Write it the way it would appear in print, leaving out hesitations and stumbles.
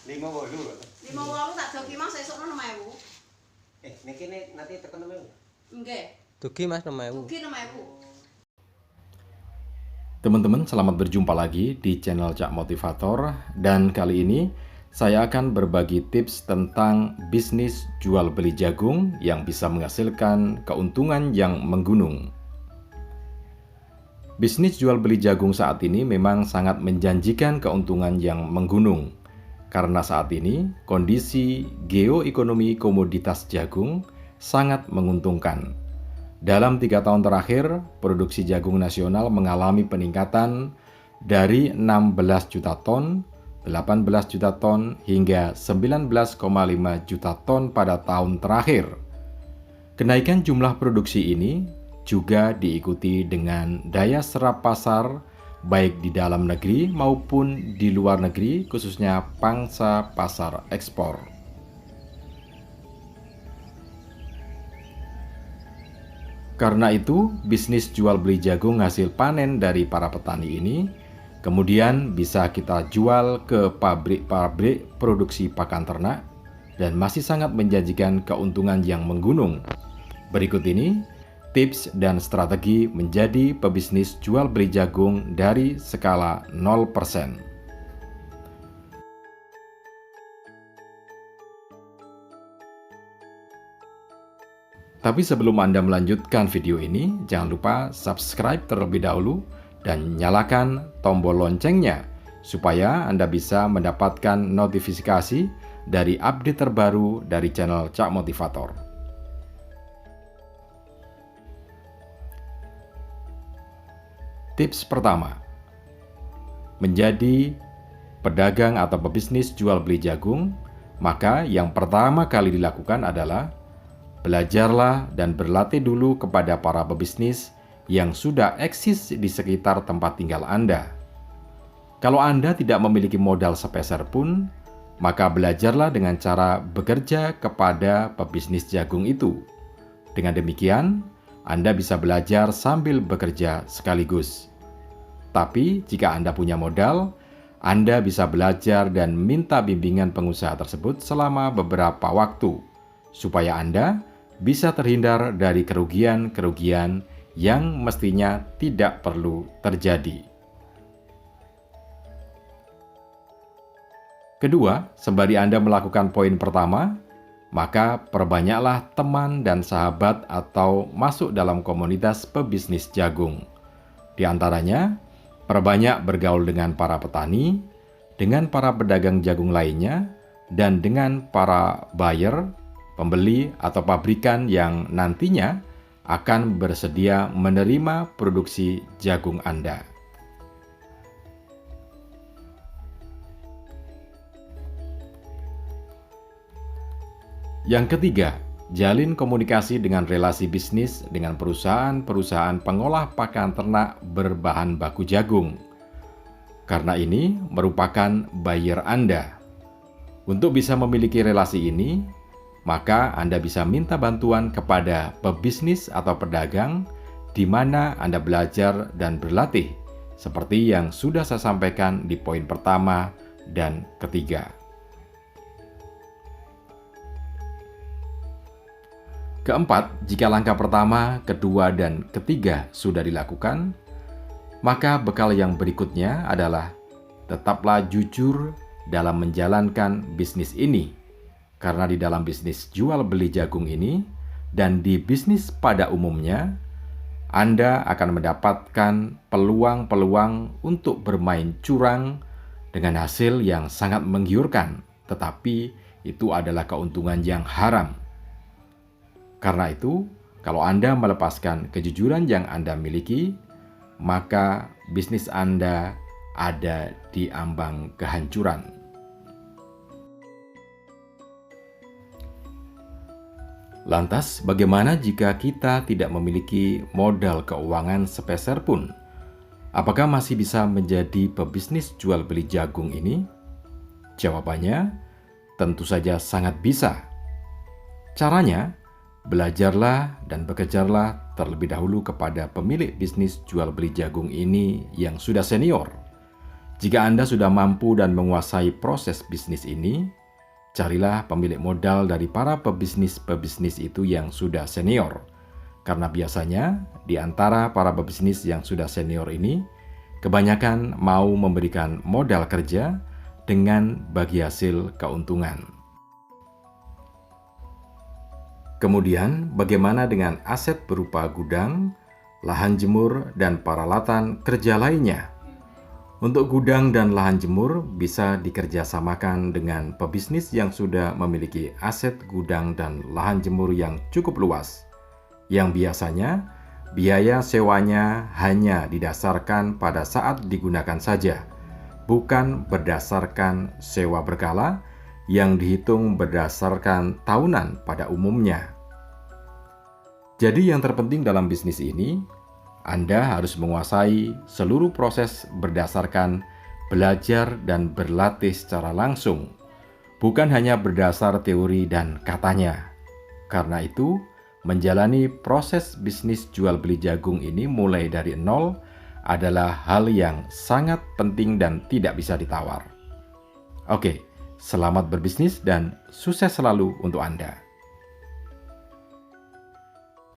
58 tak joki Mas esuk 6.000. Niki nanti tekan 6.000. Nggih. Tugi Mas 6.000. Tugi 6.000. Teman-teman, selamat berjumpa lagi di channel Cak Motivator, dan kali ini saya akan berbagi tips tentang bisnis jual beli jagung yang bisa menghasilkan keuntungan yang menggunung. Bisnis jual beli jagung saat ini memang sangat menjanjikan keuntungan yang menggunung, karena saat ini kondisi geoekonomi komoditas jagung sangat menguntungkan. Dalam 3 tahun terakhir, produksi jagung nasional mengalami peningkatan dari 16 juta ton, 18 juta ton, hingga 19,5 juta ton pada tahun terakhir. Kenaikan jumlah produksi ini juga diikuti dengan daya serap pasar baik di dalam negeri maupun di luar negeri, khususnya pangsa pasar ekspor. Karena itu, bisnis jual beli jagung hasil panen dari para petani ini kemudian bisa kita jual ke pabrik-pabrik produksi pakan ternak dan masih sangat menjanjikan keuntungan yang menggunung. Berikut ini tips dan strategi menjadi pebisnis jual beli jagung dari skala 0%. Tapi sebelum Anda melanjutkan video ini, jangan lupa subscribe terlebih dahulu dan nyalakan tombol loncengnya supaya Anda bisa mendapatkan notifikasi dari update terbaru dari channel Cak Motivator. Tips pertama, menjadi pedagang atau pebisnis jual beli jagung, maka yang pertama kali dilakukan adalah belajarlah dan berlatih dulu kepada para pebisnis yang sudah eksis di sekitar tempat tinggal Anda. Kalau Anda tidak memiliki modal sepeser pun, maka belajarlah dengan cara bekerja kepada pebisnis jagung itu. Dengan demikian, Anda bisa belajar sambil bekerja sekaligus. Tapi jika Anda punya modal, Anda bisa belajar dan minta bimbingan pengusaha tersebut selama beberapa waktu, supaya Anda bisa terhindar dari kerugian-kerugian yang mestinya tidak perlu terjadi. Kedua, sembari Anda melakukan poin pertama, maka perbanyaklah teman dan sahabat atau masuk dalam komunitas pebisnis jagung. Di antaranya, perbanyak bergaul dengan para petani, dengan para pedagang jagung lainnya, dan dengan para buyer, pembeli atau pabrikan yang nantinya akan bersedia menerima produksi jagung Anda. Yang ketiga, jalin komunikasi dengan relasi bisnis dengan perusahaan-perusahaan pengolah pakan ternak berbahan baku jagung. Karena ini merupakan buyer Anda. Untuk bisa memiliki relasi ini, maka Anda bisa minta bantuan kepada pebisnis atau pedagang di mana Anda belajar dan berlatih, seperti yang sudah saya sampaikan di poin pertama dan ketiga. Keempat, jika langkah pertama, kedua, dan ketiga sudah dilakukan, maka bekal yang berikutnya adalah tetaplah jujur dalam menjalankan bisnis ini. Karena di dalam bisnis jual beli jagung ini dan di bisnis pada umumnya, Anda akan mendapatkan peluang-peluang untuk bermain curang dengan hasil yang sangat menggiurkan, tetapi itu adalah keuntungan yang haram. Karena itu, kalau Anda melepaskan kejujuran yang Anda miliki, maka bisnis Anda ada di ambang kehancuran. Lantas, bagaimana jika kita tidak memiliki modal keuangan sepeser pun? Apakah masih bisa menjadi pebisnis jual beli jagung ini? Jawabannya, tentu saja sangat bisa. Caranya, belajarlah dan bekerjalah terlebih dahulu kepada pemilik bisnis jual beli jagung ini yang sudah senior, Jika Anda sudah mampu dan menguasai proses bisnis ini, carilah pemilik modal dari para pebisnis-pebisnis itu yang sudah senior. Karena biasanya di antara para pebisnis yang sudah senior ini, kebanyakan mau memberikan modal kerja dengan bagi hasil keuntungan. Kemudian, bagaimana dengan aset berupa gudang, lahan jemur, dan peralatan kerja lainnya? Untuk gudang dan lahan jemur bisa dikerjasamakan dengan pebisnis yang sudah memiliki aset gudang dan lahan jemur yang cukup luas, yang biasanya biaya sewanya hanya didasarkan pada saat digunakan saja, bukan berdasarkan sewa berkala yang dihitung berdasarkan tahunan pada umumnya. Jadi yang terpenting dalam bisnis ini, Anda harus menguasai seluruh proses berdasarkan belajar dan berlatih secara langsung, bukan hanya berdasar teori dan katanya. Karena itu, menjalani proses bisnis jual beli jagung ini mulai dari nol adalah hal yang sangat penting dan tidak bisa ditawar. Oke, selamat berbisnis dan sukses selalu untuk Anda.